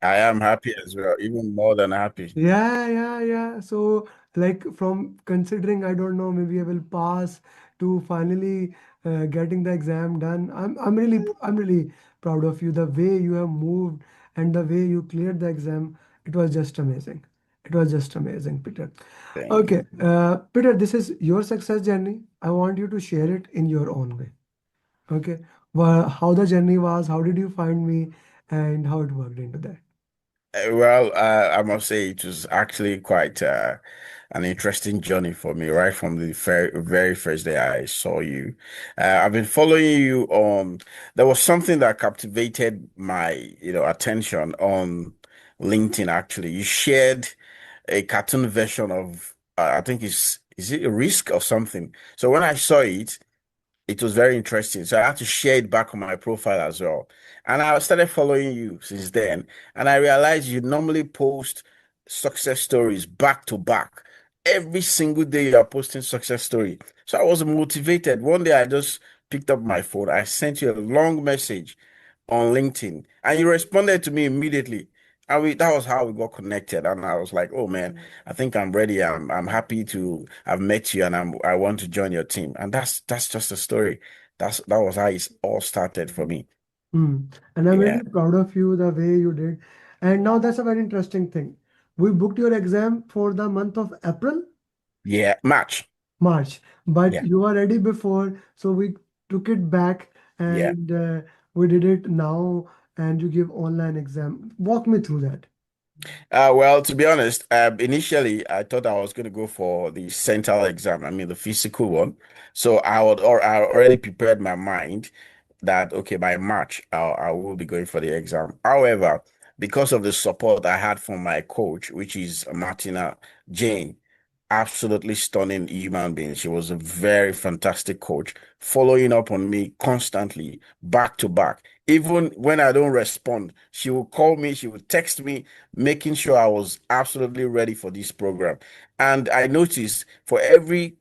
I am happy as well, even more than happy. Yeah. So, like, from considering, I don't know, maybe I will pass to finally getting the exam done. I'm really proud of you. The way you have moved and the way you cleared the exam, it was just amazing. It was just amazing, Peter. Thank you. Okay, Peter, this is your success journey. I want you to share it in your own way. Okay, well, how the journey was, how did you find me, and how it worked into that. Well, I must say it was actually quite an interesting journey for me, right from the very first day I saw you. I've been following you on. There was something that captivated my, attention on LinkedIn. Actually, you shared a cartoon version of, I think is it a Risk or something. So when I saw it. It was very interesting. So I had to share it back on my profile as well. And I started following you since then. And I realized you normally post success stories back to back. Every single day you are posting success story. So I was motivated. One day I just picked up my phone. I sent you a long message on LinkedIn and you responded to me immediately. And that was how we got connected. And I was like, oh man, I think I'm ready. I'm happy to have met you and I want to join your team. And that's just a story. That was how it all started for me. And I'm Yeah. really proud of you the way you did. And now that's a very interesting thing. We booked your exam for the month of April, Yeah. Match. March, but Yeah. you were ready before, so we took it back Yeah. and we did it now. And you give online exam. Walk me through that. Well, to be honest, initially I thought I was going to go for the central exam. I mean, the physical one. So I already prepared my mind that okay, by March I will be going for the exam. However, because of the support I had from my coach, which is Martina Jane, absolutely stunning human being. She was a very fantastic coach, following up on me constantly, back to back. Even when I don't respond, she will call me, she will text me, making sure I was absolutely ready for this program. And I noticed for every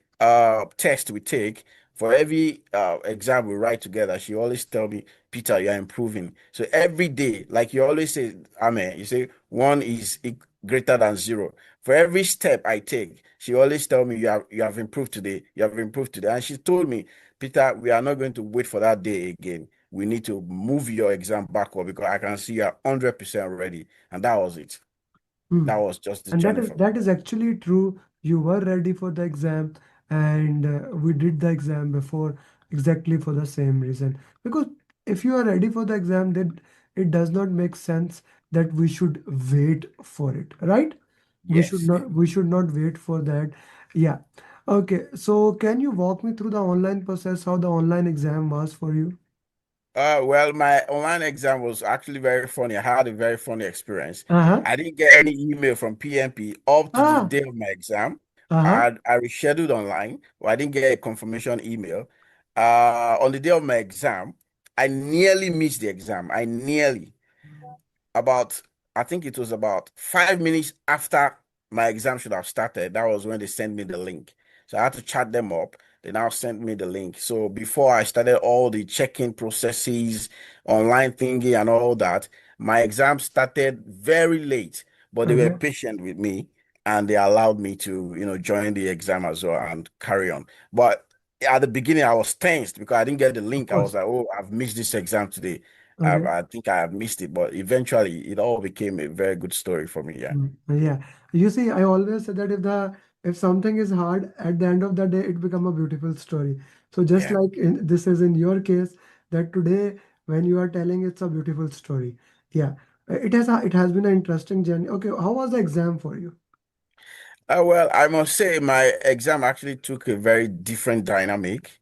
test we take, for every exam we write together, she always tell me, Peter, you're improving. So every day, like you always say, Amen, you say one is greater than zero. For every step I take, she always tell me you have improved today, you have improved today. And she told me, Peter, we are not going to wait for that day again. We need to move your exam backward because I can see you are 100% ready. And that was it. Hmm. That was just the And that journey is for me. that is actually true. You were ready for the exam, and we did the exam before exactly for the same reason. Because if you are ready for the exam, then it does not make sense that we should wait for it, right? We should Yes. not we should not wait for that. Yeah. Okay. So can you walk me through the online process, how the online exam was for you? Well, my online exam was actually very funny. I had a very funny experience. Uh-huh. I didn't get any email from PMP up to the Ah. day of my exam. Uh-huh. I rescheduled online, but I didn't get a confirmation email. On the day of my exam, I nearly missed the exam. About I think it was about 5 minutes after my exam should have started. That was when they sent me the link. So I had to chat them up. They now sent me the link. So before I started all the check-in processes, online thingy and all that, my exam started very late, but they were Okay. patient with me and they allowed me to, join the exam as well and carry on. But at the beginning, I was tensed because I didn't get the Of link. I was course. like, oh, I've missed this exam today. Okay. I think I have missed it, but eventually it all became a very good story for me. Yeah. Yeah. You see, I always say that if something is hard, at the end of the day, it become a beautiful story. So just Yeah. like this is in your case, that today when you are telling it's a beautiful story. Yeah. It has been an interesting journey. Okay, how was the exam for you? Well, I must say my exam actually took a very different dynamic.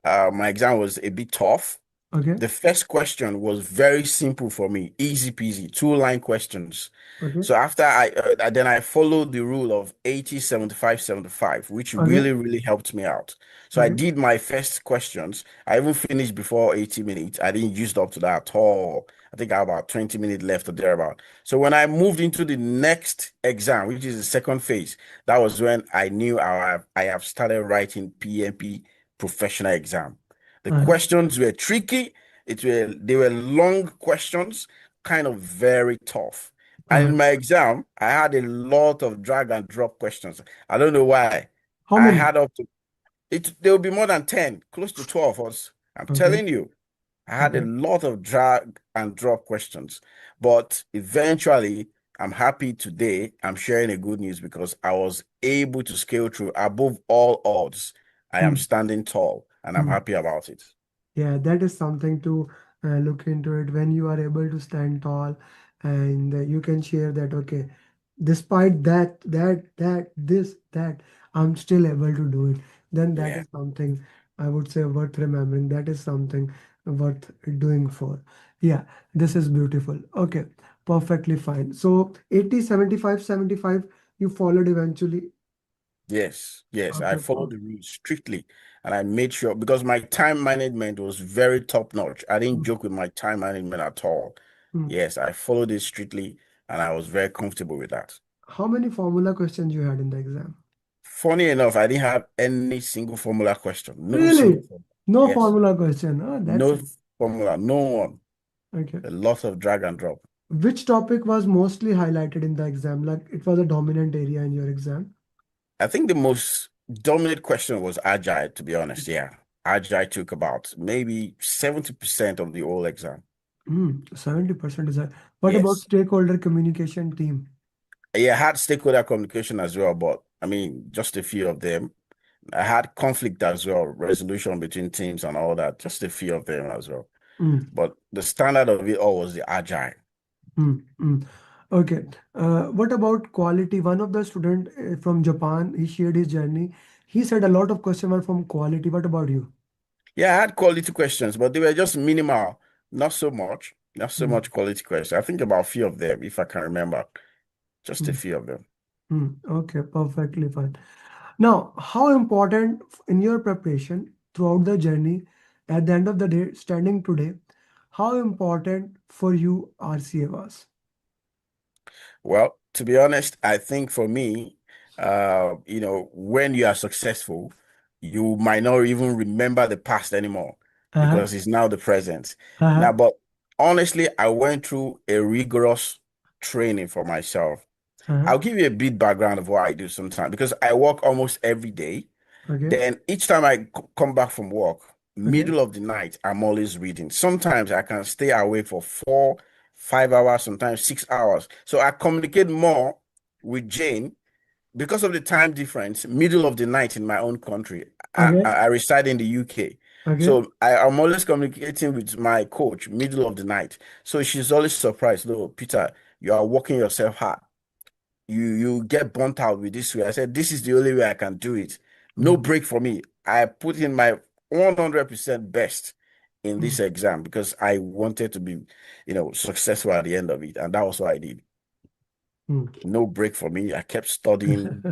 My exam was a bit tough. Okay. The first question was very simple for me, easy peasy, two-line questions. Okay. So after then I followed the rule of 80, 75, 75, which Okay. really, really helped me out. So I Okay. did my first questions. I even finished before 80 minutes. I didn't use up to that at all. I think I have about 20 minutes left or thereabout. So when I moved into the next exam, which is the second phase, that was when I knew I have started writing PMP professional exam. The Uh, questions were tricky. They were long questions, kind of very tough. And in my exam, I had a lot of drag and drop questions. I don't know why. How I many? had up to there will be more than 10, close to 12 of us. I'm Okay. telling you, I had a Okay. lot of drag and drop questions. But eventually, I'm happy today. I'm sharing a good news because I was able to scale through above all odds. I am Hmm. standing tall and I'm Hmm. happy about it. Yeah, that is something to look into it when you are able to stand tall and you can share that, okay, despite that, I'm still able to do it. Then that Yeah. is something I would say worth remembering. That is something worth doing for. Yeah, this is beautiful. Okay, perfectly fine. So 80, 75, 75, you followed eventually. Yes, yes, I Okay, followed the rules strictly and I made sure because my time management was very top notch. I didn't mm, joke with my time management at all. mm. Yes, I followed it strictly and I was very comfortable with that. How many formula questions you had in the exam? Funny enough, I didn't have any single formula question. No single Really? formula. No Yes, formula question. Oh, that's no formula, no one. okay. A lot of drag and drop. Which topic was mostly highlighted in the exam? Like it was a dominant area in your exam? I think the most dominant question was agile, to be honest. Yeah. Agile took about maybe 70% of the whole exam. 70% is that. What about Yes. stakeholder communication team? Yeah, I had stakeholder communication as well, but I mean, just a few of them. I had conflict as well, resolution between teams and all that, just a few of them as well. Mm, But the standard of it all was the agile. mm. Okay. What about quality? One of the student from Japan, he shared his journey. He said a lot of questions were from quality. What about you? Yeah, I had quality questions, but they were just minimal, not so Mm, much quality questions. I think about a few of them, if I can remember, just a mm, few of them. Okay, perfectly fine. Now, how important in your preparation throughout the journey, at the end of the day, standing today, how important for you RCA was? Well, to be honest, I think for me, when you are successful, you might not even remember the past anymore Uh-huh, because it's now the present. Now, uh-huh, but honestly, I went through a rigorous training for myself. uh-huh. I'll give you a bit background of what I do sometimes because I work almost every day. Okay, Then each time I come back from work, okay, middle of the night, I'm always reading. Sometimes I can stay awake for 4, 5 hours, sometimes 6 hours. So I communicate more with Jane because of the time difference, middle of the night in my own country. okay, I reside in the UK. okay. So I'm always communicating with my coach, middle of the night. So she's always surprised. No, Peter, you are working yourself hard. You get burnt out with this way. I said, this is the only way I can do it. No Mm, break for me. I put in my 100% best in mm, this exam because I wanted to be, successful at the end of it. And that was what I did. mm. No break for me. I kept studying,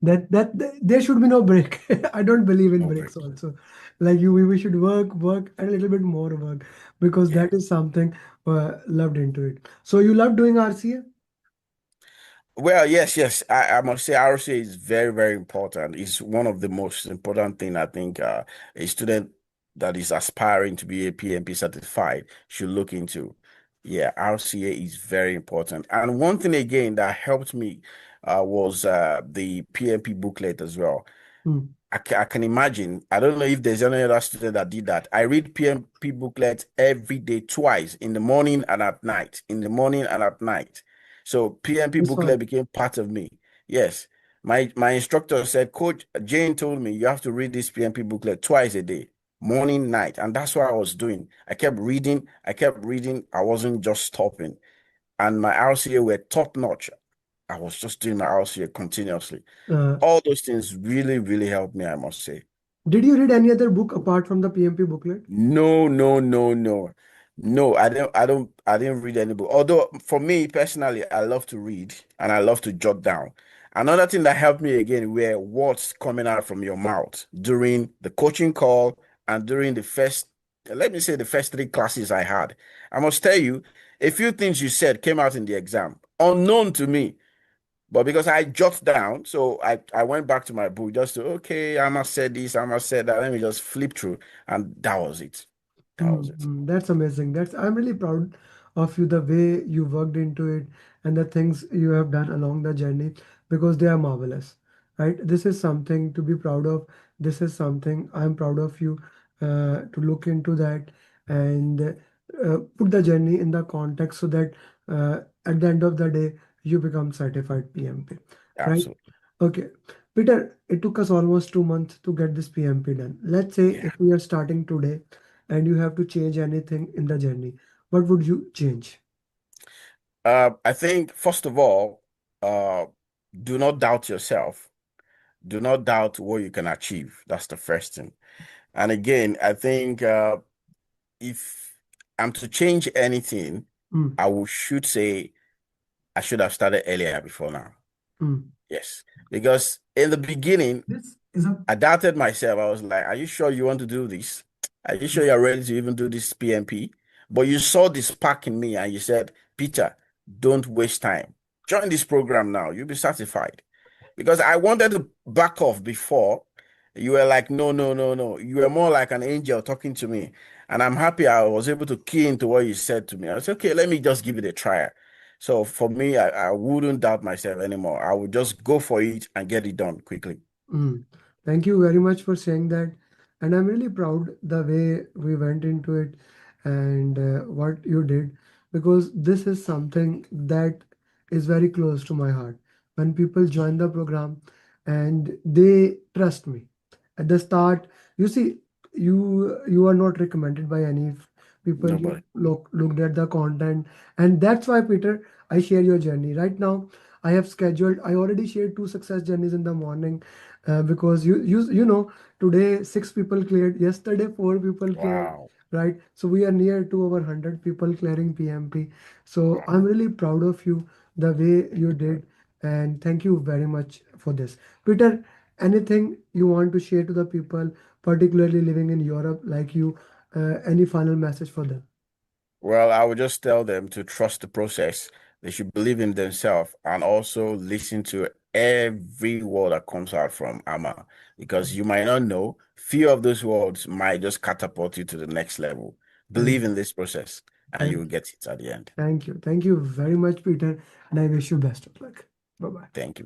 There should be no break. I don't believe in no breaks break. also. Like you, we should work, and a little bit more work because Yeah. that is something loved into it. So you love doing RCA? Well, yes, yes. I must say RCA is very, very important. It's one of the most important thing I think a student that is aspiring to be a PMP certified should look into. Yeah, RCA is very important. And one thing again that helped me was the PMP booklet as well. Mm, I can imagine. I don't know if there's any other student that did that. I read PMP booklets every day, twice, in the morning and at night. In the morning and at night. So PMP it's booklet fun. became part of me. Yes. My instructor said, Coach Jane told me you have to read this PMP booklet twice a day, morning, night. And that's what I was doing. I kept reading, I kept reading. I wasn't just stopping. And my RCA were top notch. I was just doing my RCA continuously. Uh, All those things really, really helped me, I must say. did you read any other book apart from the PMP booklet? No, no, no, no. No, I didn't read any book. Although for me personally, I love to read and I love to jot down. Another thing that helped me again were words coming out from your mouth during the coaching call and during the first, let me say the first 3 classes I had. I must tell you, a few things you said came out in the exam, unknown to me. But because I jot down, so I went back to my book just to, okay, I must say this, I must say that. Let me just flip through. And that was it. That was it. That's amazing. I'm really proud of you, the way you worked into it, and the things you have done along the journey, because they are marvelous, right? This is something to be proud of. This is something I'm proud of you, to look into that and put the journey in the context, so that at the end of the day you become certified PMP, right? Absolutely. Okay, Peter, it took us almost 2 months to get this PMP done. Let's say Yeah. if we are starting today and you have to change anything in the journey, what would you change? I think, first of all, uh, do not doubt yourself. Do not doubt what you can achieve. That's the first thing. And again, I think if I'm to change anything, Mm, should say I should have started earlier before now. mm. Yes. Because in the beginning, This is a I doubted myself. I was like, are you sure you want to do this? Are you sure you're ready to even do this PMP? But you saw this spark in me and you said, Peter, don't waste time. Join this program now. You'll be satisfied. Because I wanted to back off before. You were like, no, no, no, no. You were more like an angel talking to me. And I'm happy I was able to key into what you said to me. I said, okay, let me just give it a try. So for me, I wouldn't doubt myself anymore. I would just go for it and get it done quickly. Mm. Thank you very much for saying that. And I'm really proud the way we went into it and what you did, because this is something that is very close to my heart. When people join the program and they trust me. At the start, you see, you are not recommended by any people. You Nobody. looked at the content, and that's why, Peter, I share your journey right now. I have scheduled. I already shared 2 success journeys in the morning, because you know, today 6 people cleared, yesterday 4 people cleared, Wow. right? So we are near to over 100 people clearing PMP. So Wow. I'm really proud of you, the way you did, and thank you very much for this. Peter, anything you want to share to the people, particularly living in Europe like you, any final message for them? Well, I would just tell them to trust the process. They should believe in themselves and also listen to every word that comes out from Amma because you might not know. Few of those words might just catapult you to the next level. Thank Believe in this process and you thank will get it at the end. thank you very much, Peter, and I wish you best of luck. Bye bye. Thank you.